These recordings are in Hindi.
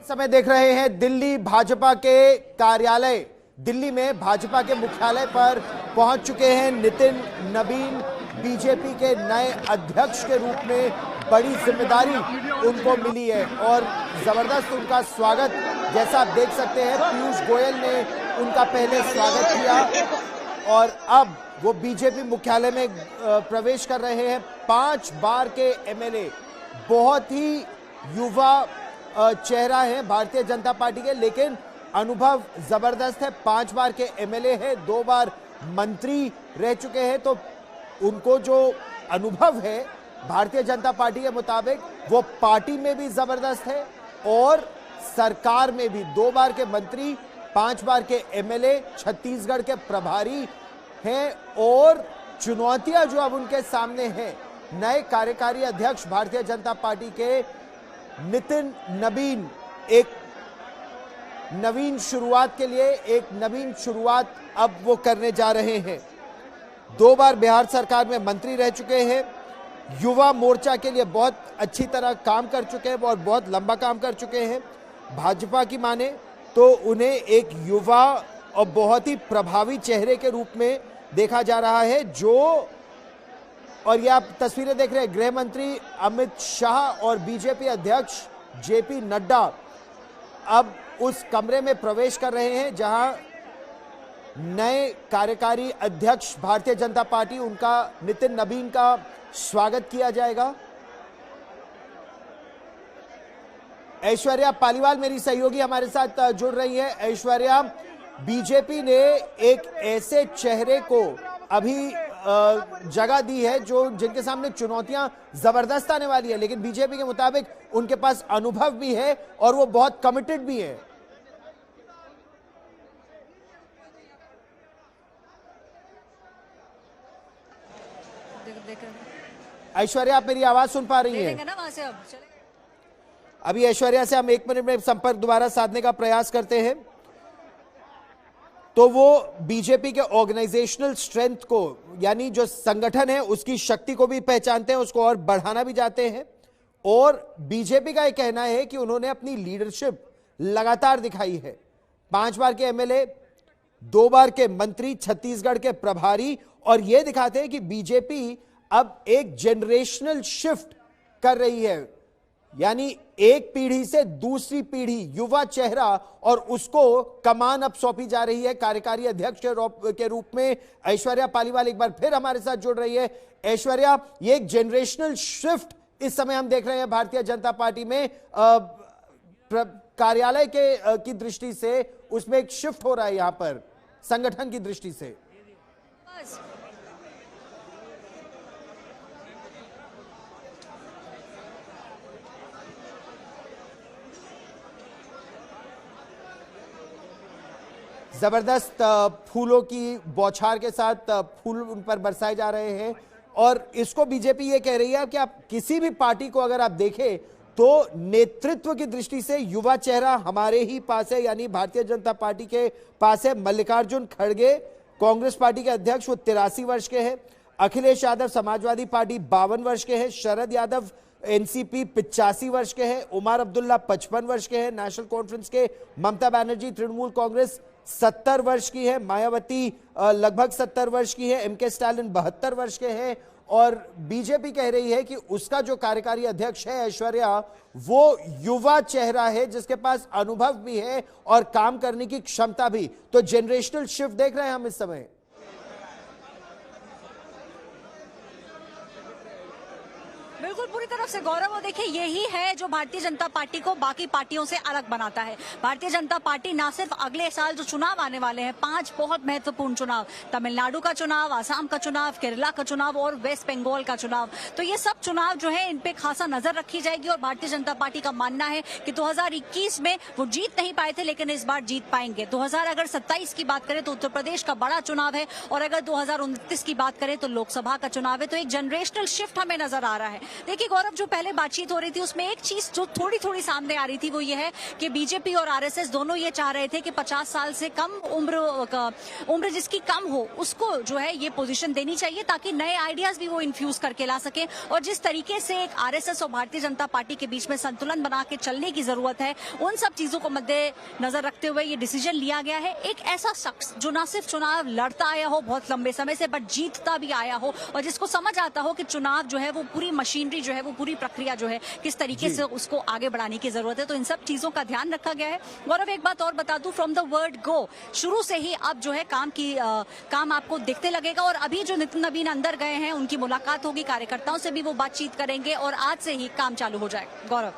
समय देख रहे हैं दिल्ली भाजपा के कार्यालय, दिल्ली में भाजपा के मुख्यालय पर पहुंच चुके हैं नितिन नबीन। बीजेपी के नए अध्यक्ष के रूप में बड़ी जिम्मेदारी उनको मिली है और जबरदस्त उनका स्वागत, जैसा आप देख सकते हैं पीयूष गोयल ने उनका पहले स्वागत किया और अब वो बीजेपी मुख्यालय में प्रवेश कर रहे हैं। 5 बार के एमएलए, बहुत ही युवा चेहरा है भारतीय जनता पार्टी के, लेकिन अनुभव जबरदस्त है। 5 बार के एमएलए हैं, 2 बार मंत्री रह चुके हैं, तो उनको जो अनुभव है भारतीय जनता पार्टी के मुताबिक वो पार्टी में भी जबरदस्त है और सरकार में भी। 2 बार के मंत्री, 5 बार के एमएलए, छत्तीसगढ़ के प्रभारी हैं और चुनौतियां जो अब उनके सामने हैं, नए कार्यकारी अध्यक्ष भारतीय जनता पार्टी के नितिन नबीन एक नवीन शुरुआत के लिए एक नवीन शुरुआत अब वो करने जा रहे हैं। 2 बार बिहार सरकार में मंत्री रह चुके हैं, युवा मोर्चा के लिए बहुत अच्छी तरह काम कर चुके हैं और बहुत लंबा काम कर चुके हैं। भाजपा की माने तो उन्हें एक युवा और बहुत ही प्रभावी चेहरे के रूप में देखा जा रहा है। जो और ये आप तस्वीरें देख रहे हैं, गृह मंत्री अमित शाह और बीजेपी अध्यक्ष जेपी नड्डा अब उस कमरे में प्रवेश कर रहे हैं जहां नए कार्यकारी अध्यक्ष भारतीय जनता पार्टी, उनका नितिन नबीन का स्वागत किया जाएगा। ऐश्वर्या पालीवाल मेरी सहयोगी हमारे साथ जुड़ रही है। ऐश्वर्या, बीजेपी ने एक ऐसे चेहरे को अभी जगह दी है जो जिनके सामने चुनौतियां जबरदस्त आने वाली है, लेकिन बीजेपी के मुताबिक उनके पास अनुभव भी है और वो बहुत कमिटेड भी है। ऐश्वर्या, आप मेरी आवाज सुन पा रही हैं? अभी ऐश्वर्या से हम 1 मिनट में संपर्क दोबारा साधने का प्रयास करते हैं। तो वो बीजेपी के ऑर्गेनाइजेशनल स्ट्रेंथ को, यानी जो संगठन है उसकी शक्ति को भी पहचानते हैं, उसको और बढ़ाना भी चाहते हैं और बीजेपी का यह कहना है कि उन्होंने अपनी लीडरशिप लगातार दिखाई है। 5 बार के एमएलए, 2 बार के मंत्री, छत्तीसगढ़ के प्रभारी, और यह दिखाते हैं कि बीजेपी अब एक जनरेशनल शिफ्ट कर रही है, यानी एक पीढ़ी से दूसरी पीढ़ी, युवा चेहरा, और उसको कमान अब सौंपी जा रही है कार्यकारी अध्यक्ष के रूप में। ऐश्वर्या पालीवाल एक बार फिर हमारे साथ जुड़ रही है। ऐश्वर्या, ये एक जनरेशनल शिफ्ट इस समय हम देख रहे हैं भारतीय जनता पार्टी में, कार्यालय की दृष्टि से उसमें एक शिफ्ट हो रहा है, यहां पर संगठन की दृष्टि से। जबरदस्त फूलों की बौछार के साथ फूल उन पर बरसाए जा रहे हैं और इसको बीजेपी ये कह रही है कि आप किसी भी पार्टी को अगर आप देखें तो नेतृत्व की दृष्टि से युवा चेहरा हमारे ही पास है, यानी भारतीय जनता पार्टी के पास है। मल्लिकार्जुन खड़गे कांग्रेस पार्टी के अध्यक्ष, वो 83 वर्ष के हैं। अखिलेश यादव समाजवादी पार्टी 52 वर्ष के हैं। शरद यादव एनसीपी 85 वर्ष के हैं। उमर अब्दुल्ला 55 वर्ष के हैं नेशनल कॉन्फ्रेंस के। ममता बनर्जी तृणमूल कांग्रेस 70 वर्ष की है। मायावती लगभग 70 वर्ष की है। एमके स्टालिन 72 वर्ष के हैं और बीजेपी कह रही है कि उसका जो कार्यकारी अध्यक्ष है ऐश्वर्या, वो युवा चेहरा है जिसके पास अनुभव भी है और काम करने की क्षमता भी। तो जनरेशनल शिफ्ट देख रहे हैं हम इस समय। बिल्कुल पूरी तरफ से गौरव, और देखिए यही है जो भारतीय जनता पार्टी को बाकी पार्टियों से अलग बनाता है। भारतीय जनता पार्टी ना सिर्फ अगले साल जो चुनाव आने वाले हैं, 5 बहुत महत्वपूर्ण चुनाव, तमिलनाडु का चुनाव, आसाम का चुनाव, केरला का चुनाव और वेस्ट बंगाल का चुनाव, तो ये सब चुनाव जो है इन पे खासा नजर रखी जाएगी और भारतीय जनता पार्टी का मानना है कि 2021 में वो जीत नहीं पाए थे लेकिन इस बार जीत पाएंगे। 2027 की बात करें तो उत्तर प्रदेश का बड़ा चुनाव है और अगर 2029 की बात करें तो लोकसभा का चुनाव है। तो एक जनरेशनल शिफ्ट हमें नजर आ रहा है। देखिए गौरव, गौरव, जो पहले बातचीत हो रही थी उसमें एक चीज जो थोड़ी थोड़ी सामने आ रही थी वो ये है कि बीजेपी और आरएसएस दोनों ये चाह रहे थे कि 50 साल से कम उम्र जिसकी कम हो उसको जो है ये पोजीशन देनी चाहिए, ताकि नए आइडियाज भी वो इन्फ्यूज करके ला सके। और जिस तरीके से एक आरएसएस और भारतीय जनता पार्टी के बीच में संतुलन बना के चलने की जरूरत है, उन सब चीजों को मद्देनजर रखते हुए ये डिसीजन लिया गया है। एक ऐसा शख्स जो ना सिर्फ चुनाव लड़ता आया हो बहुत लंबे समय से, बट जीतता भी आया हो और जिसको समझ आता हो कि चुनाव जो है वो पूरी मशीनरी जो है वो पूरी प्रक्रिया जो है किस तरीके से उसको आगे बढ़ाने की जरूरत है, तो इन सब चीजों का ध्यान रखा गया है। गौरव, एक बात और बता दूं, फ्रॉम द वर्ड गो, शुरू से ही अब जो है काम आपको दिखते लगेगा। और अभी जो नितिन नवीन अंदर गए हैं उनकी मुलाकात होगी, कार्यकर्ताओं से भी वो बातचीत करेंगे और आज से ही काम चालू हो जाएगा। गौरव,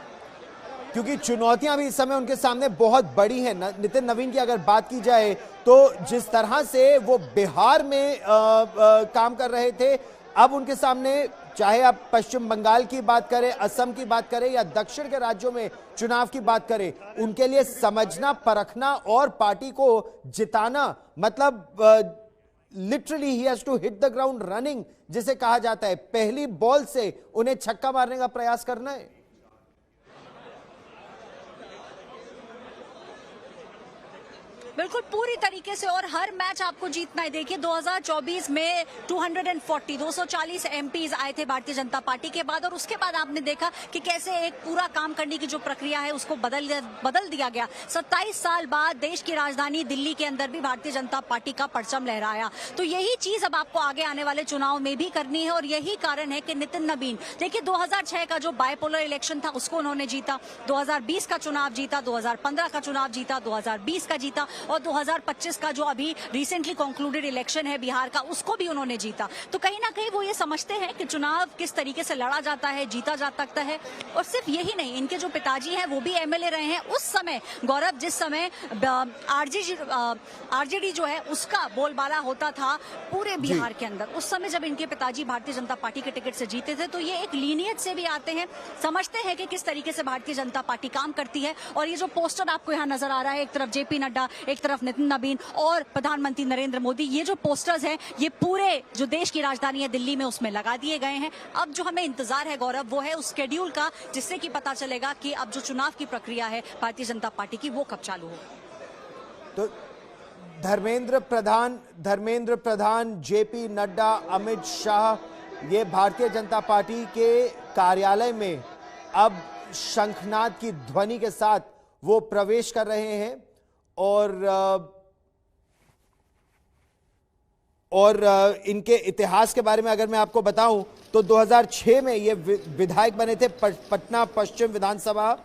क्योंकि चुनौतियां भी इस समय उनके सामने बहुत बड़ी हैं। नितिन नवीन की अगर बात की जाए तो जिस तरह से वो बिहार में काम कर रहे थे, अब उनके सामने चाहे आप पश्चिम बंगाल की बात करें, असम की बात करें या दक्षिण के राज्यों में चुनाव की बात करें, उनके लिए समझना, परखना और पार्टी को जिताना, मतलब लिटरली ही has to hit the ground running जिसे कहा जाता है। पहली बॉल से उन्हें छक्का मारने का प्रयास करना है। बिल्कुल पूरी तरीके से, और हर मैच आपको जीतना है। देखिए 2024 में 240 एमपीज आए थे भारतीय जनता पार्टी के बाद, और उसके बाद आपने देखा कि कैसे एक पूरा काम करने की जो प्रक्रिया है उसको बदल दिया गया। 27 साल बाद देश की राजधानी दिल्ली के अंदर भी भारतीय जनता पार्टी का परचम लहराया। तो यही चीज अब आपको आगे आने वाले चुनाव में भी करनी है, और यही कारण है कि नितिन नवीन, देखिए 2006 का जो बायपोलर इलेक्शन था उसको उन्होंने जीता, 2020 का चुनाव जीता, 2015 का चुनाव जीता, 2020 का जीता, और 2025 का जो अभी रिसेंटली कंक्लूडेड इलेक्शन है बिहार का उसको भी उन्होंने जीता। तो कहीं ना कहीं वो ये समझते हैं कि चुनाव किस तरीके से लड़ा जाता है, जीता जा सकता है। और सिर्फ यही नहीं, इनके जो पिताजी हैं वो भी एमएलए रहे हैं। उस समय गौरव, जिस समय आरजेडी जो है उसका बोलबाला होता था पूरे बिहार के अंदर, उस समय जब इनके पिताजी भारतीय जनता पार्टी के टिकट से जीते थे, तो ये एक लीनियत से भी आते हैं, समझते हैं कि किस तरीके से भारतीय जनता पार्टी काम करती है। और ये जो पोस्टर आपको यहाँ नजर आ रहा है, एक तरफ जेपी नड्डा, एक तरफ नितिन नवीन और प्रधानमंत्री नरेंद्र मोदी, ये जो पोस्टर्स हैं ये पूरे जो देश की राजधानी है दिल्ली में उसमें लगा दिए गए हैं। अब जो हमें इंतजार है गौरव वो है उस शेड्यूल का, जिससे कि पता चलेगा कि अब जो चुनाव की प्रक्रिया है भारतीय जनता पार्टी की वो कब चालू होगी। तो धर्मेंद्र प्रधान, जेपी नड्डा, अमित शाह, ये भारतीय जनता पार्टी के कार्यालय में अब शंखनाद की ध्वनि के साथ वो प्रवेश कर रहे हैं। और इनके इतिहास के बारे में अगर मैं आपको बताऊं तो 2006 में ये विधायक बने थे पटना पश्चिम विधानसभा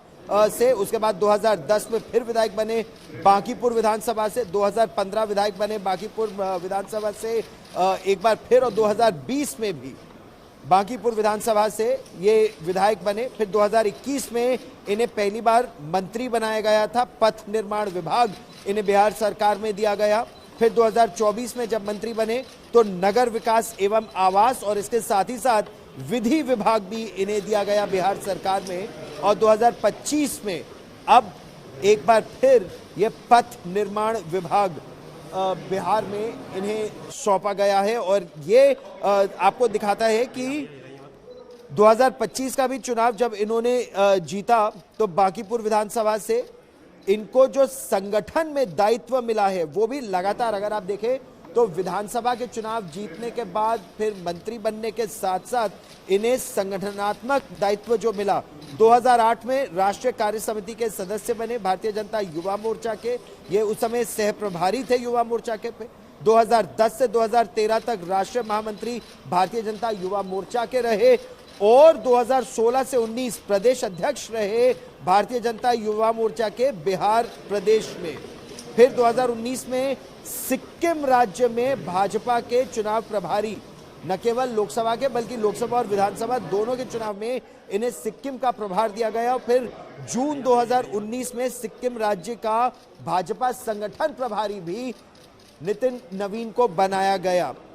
से, उसके बाद 2010 में फिर विधायक बने बांकीपुर विधानसभा से, 2015 विधायक बने बांकीपुर विधानसभा से एक बार फिर, और 2020 में भी बांकीपुर विधानसभा से ये विधायक बने। फिर 2021 में इन्हें पहली बार मंत्री बनाया गया था, पथ निर्माण विभाग इन्हें बिहार सरकार में दिया गया। फिर 2024 में जब मंत्री बने तो नगर विकास एवं आवास और इसके साथ ही साथ विधि विभाग भी इन्हें दिया गया बिहार सरकार में। और 2025 में अब एक बार फिर ये पथ निर्माण विभाग बिहार में इन्हें सौंपा गया है। और ये आपको दिखाता है कि 2025 का भी चुनाव जब इन्होंने जीता तो बांकीपुर विधानसभा से इनको जो संगठन में दायित्व मिला है वो भी लगातार, अगर आप देखें तो विधानसभा के चुनाव जीतने के बाद फिर मंत्री बनने के साथ साथ इन्हें संगठनात्मक दायित्व जो मिला, 2008 में राष्ट्रीय कार्य समिति के सदस्य बने भारतीय जनता युवा मोर्चा के, ये उस समय सह प्रभारी थे युवा मोर्चा के पे। 2010 से 2013 तक राष्ट्रीय महामंत्री भारतीय जनता युवा मोर्चा के रहे, और 2016 से 19 प्रदेश अध्यक्ष रहे भारतीय जनता युवा मोर्चा के बिहार प्रदेश में। फिर 2019 में सिक्किम राज्य में भाजपा के चुनाव प्रभारी, न केवल लोकसभा के बल्कि लोकसभा और विधानसभा दोनों के चुनाव में इन्हें सिक्किम का प्रभार दिया गया। और फिर जून 2019 में सिक्किम राज्य का भाजपा संगठन प्रभारी भी नितिन नवीन को बनाया गया।